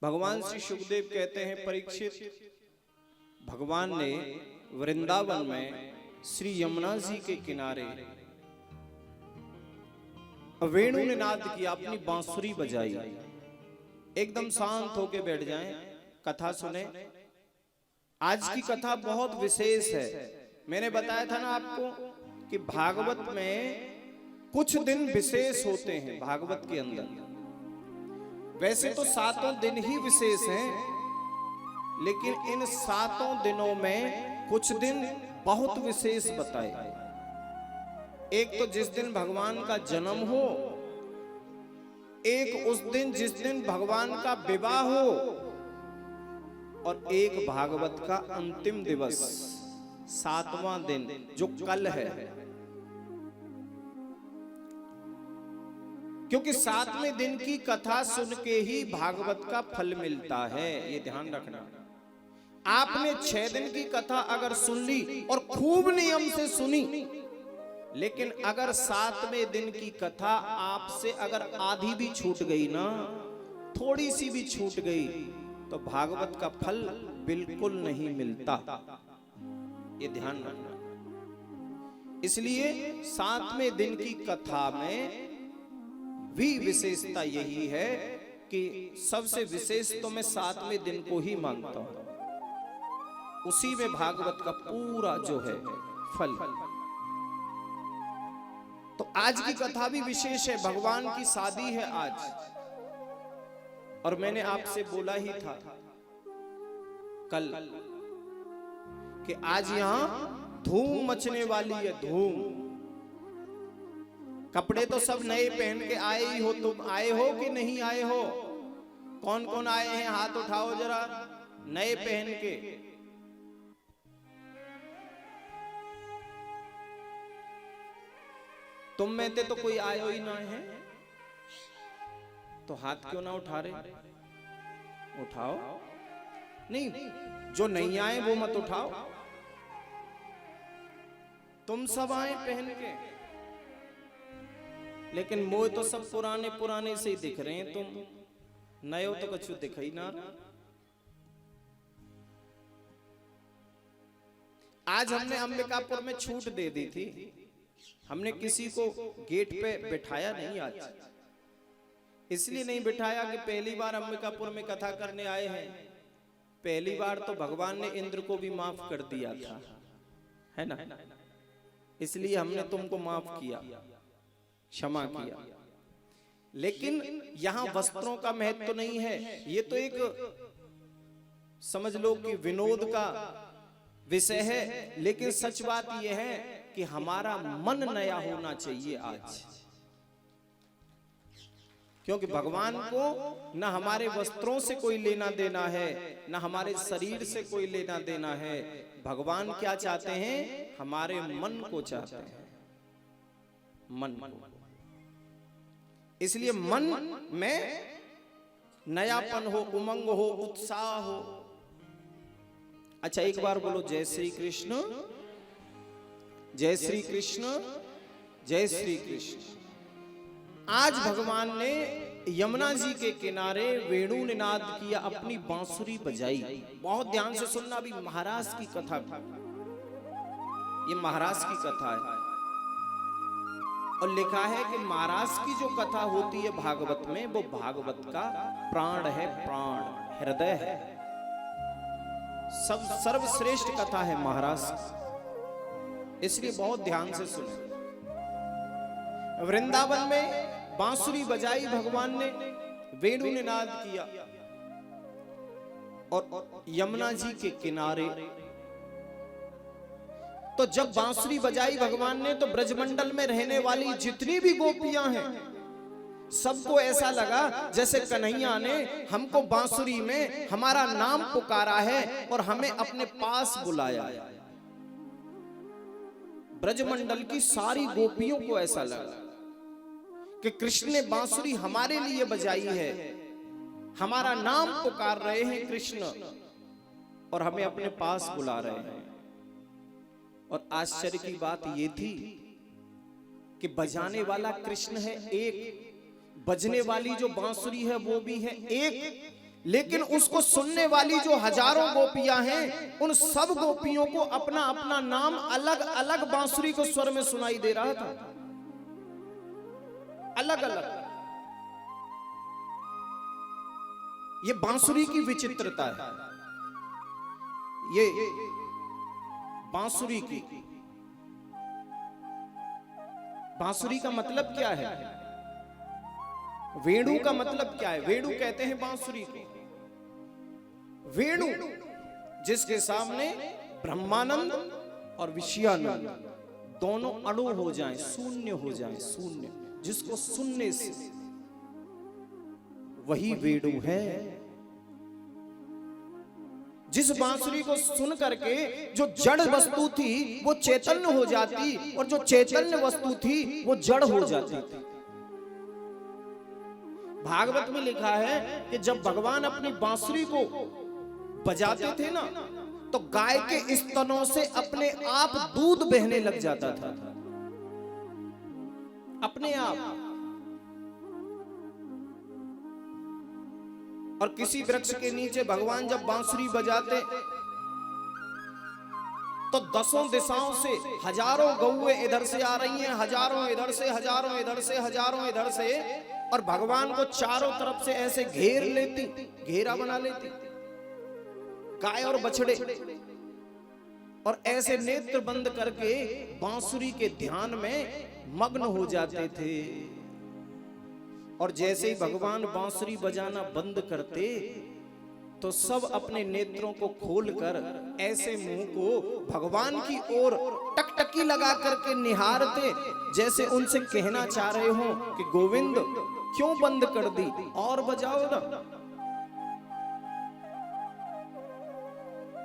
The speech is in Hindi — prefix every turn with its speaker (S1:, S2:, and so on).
S1: भगवान श्री सुखदेव कहते हैं, परीक्षित, भगवान ने वृंदावन में श्री यमुना जी के किनारे वेणु ने नाद किया, अपनी बांसुरी बजाई। एकदम शांत होके बैठ जाएं, कथा सुने। आज की कथा बहुत विशेष है। मैंने बताया था ना आपको कि भागवत में कुछ दिन विशेष होते हैं। भागवत के अंदर वैसे तो 7 दिन ही विशेष हैं, लेकिन इन 7 दिनों में कुछ दिन बहुत विशेष बताए। एक तो जिस दिन भगवान का जन्म हो, एक उस दिन जिस दिन भगवान का विवाह हो, और एक भागवत का अंतिम दिवस 7वां दिन जो कल है। क्योंकि 7वें दिन की कथा सुन के ही भागवत का फल मिलता है, ये ध्यान रखना। आपने 6 दिन की कथा अगर सुन ली और खूब नियम से सुनी, लेकिन अगर 7वें दिन की कथा आपसे अगर आधी भी छूट गई ना, थोड़ी सी भी छूट गई, तो भागवत का फल बिल्कुल नहीं मिलता। ये ध्यान रखना। इसलिए 7वें दिन की कथा में भी विशेषता यही है कि सबसे विशेष तो मैं 7वें दिन को ही मानता हूं। उसी में भागवत का पूरा जो है फल। तो आज की कथा भी विशेष है। भगवान की शादी है आज, और मैंने आपसे बोला ही था कल कि आज यहां धूम मचने वाली है, धूम। कपड़े तो सब नए पहन के आए ही हो। तुम आए हो कि नहीं आए हो? कौन कौन आए हैं, हाथ उठाओ जरा, नए पहन के। तुम में तो कोई आयो ही ना है, तो हाथ क्यों ना उठा रहे? उठाओ। नहीं, जो नहीं आए वो मत उठाओ। तुम सब आए पहन के, लेकिन मोह तो सब पुराने पुराने से ही दिख रहे हैं। तुम नए हो तो कुछ दिख ही ना। आज हमने अंबिकापुर में छूट दे दी थी। हमने किसी को गेट पे बिठाया नहीं आज। इसलिए नहीं बिठाया कि पहली बार अंबिकापुर में कथा करने आए हैं। पहली बार तो भगवान ने इंद्र को भी माफ कर दिया था, है ना? इसलिए हमने तुमको माफ किया, क्षमा किया। लेकिन यहां वस्त्रों का महत्व तो नहीं है। ये तो एक समझ लो कि विनोद का विषय है, लेकिन सच बात यह है कि हमारा मन नया होना चाहिए आज। क्योंकि भगवान को ना हमारे वस्त्रों से कोई लेना देना है, ना हमारे शरीर से कोई लेना देना है। भगवान क्या चाहते हैं? हमारे मन को चाहते हैं, मन को। इसलिए मन में नयापन हो, उमंग हो, उत्साह हो। अच्छा, एक बार बोलो जय श्री कृष्ण, जय श्री कृष्ण, जय श्री कृष्ण। आज भगवान ने यमुना जी के किनारे वेणु ने नाद किया, अपनी बांसुरी बजाई। बहुत ध्यान से सुनना, अभी महाराज की कथा, ये महाराज की कथा है। और लिखा है कि महाराज की जो कथा होती है भागवत में, वो भागवत का प्राण है, प्राण, हृदय है। सब सर्वश्रेष्ठ कथा है महाराज। इसलिए बहुत ध्यान से सुने। वृंदावन में बांसुरी बजाई भगवान ने, वेणु ने नाद किया, और यमुना जी के किनारे तो जब बांसुरी बजाई भगवान ने, तो ब्रजमंडल में रहने वाली जितनी भी गोपियां हैं, सबको ऐसा लगा जैसे कन्हैया ने हमको बांसुरी में हमारा नाम पुकारा है और हमें अपने पास बुलाया। ब्रजमंडल की सारी गोपियों को ऐसा लगा कि कृष्ण ने बांसुरी हमारे लिए बजाई है, हमारा नाम पुकार रहे हैं कृष्ण, और हमें अपने पास बुला रहे हैं। और आश्चर्य की बात यह थी कि बजाने वाला कृष्ण है एक, बजने वाली जो बांसुरी है वो भी है एक, लेकिन उसको सुनने वाली जो हजारों गोपियां हैं, उन सब गोपियों को अपना अपना नाम अलग अलग बांसुरी को स्वर में सुनाई दे रहा था, अलग अलग। ये बांसुरी की विचित्रता है, ये बांसुरी की। बांसुरी का मतलब क्या है? वेणु का मतलब क्या है? वेणु कहते हैं बांसुरी को। वेणु जिसके सामने ब्रह्मानंद और विषयानंद दोनों अणु हो जाएं, शून्य हो जाएं, शून्य, जिसको सुनने से, वही वेणु है। जिस बांसुरी को सुन करके जो जड़ वस्तु थी वो चैतन्य हो जाती, और जो चैतन्य वस्तु थी वो जड़ हो जाती थी। भागवत में लिखा है कि जब भगवान अपनी बांसुरी को बजाते थे ना, तो गाय के स्तनों से अपने आप दूध बहने लग जाता था, अपने आप। और किसी वृक्ष के नीचे भगवान जब बांसुरी बजाते तो दसों दिशाओं से हजारों गौएं इधर से आ रही हैं, हजारों इधर से, हजारों इधर से, हजारों इधर से, और भगवान को चारों तरफ से ऐसे घेर लेती, घेरा बना लेती गाय और बछड़े, और ऐसे नेत्र बंद करके बांसुरी के ध्यान में मग्न हो जाते थे। और जैसे ही भगवान बांसुरी बजाना बंद करते तो सब अपने नेत्रों को खोलकर ऐसे मुंह को भगवान की ओर टकटकी लगा करके निहारते, जैसे उनसे कहना चाह रहे हो कि गोविंद क्यों बंद कर दी, और बजाओ ना।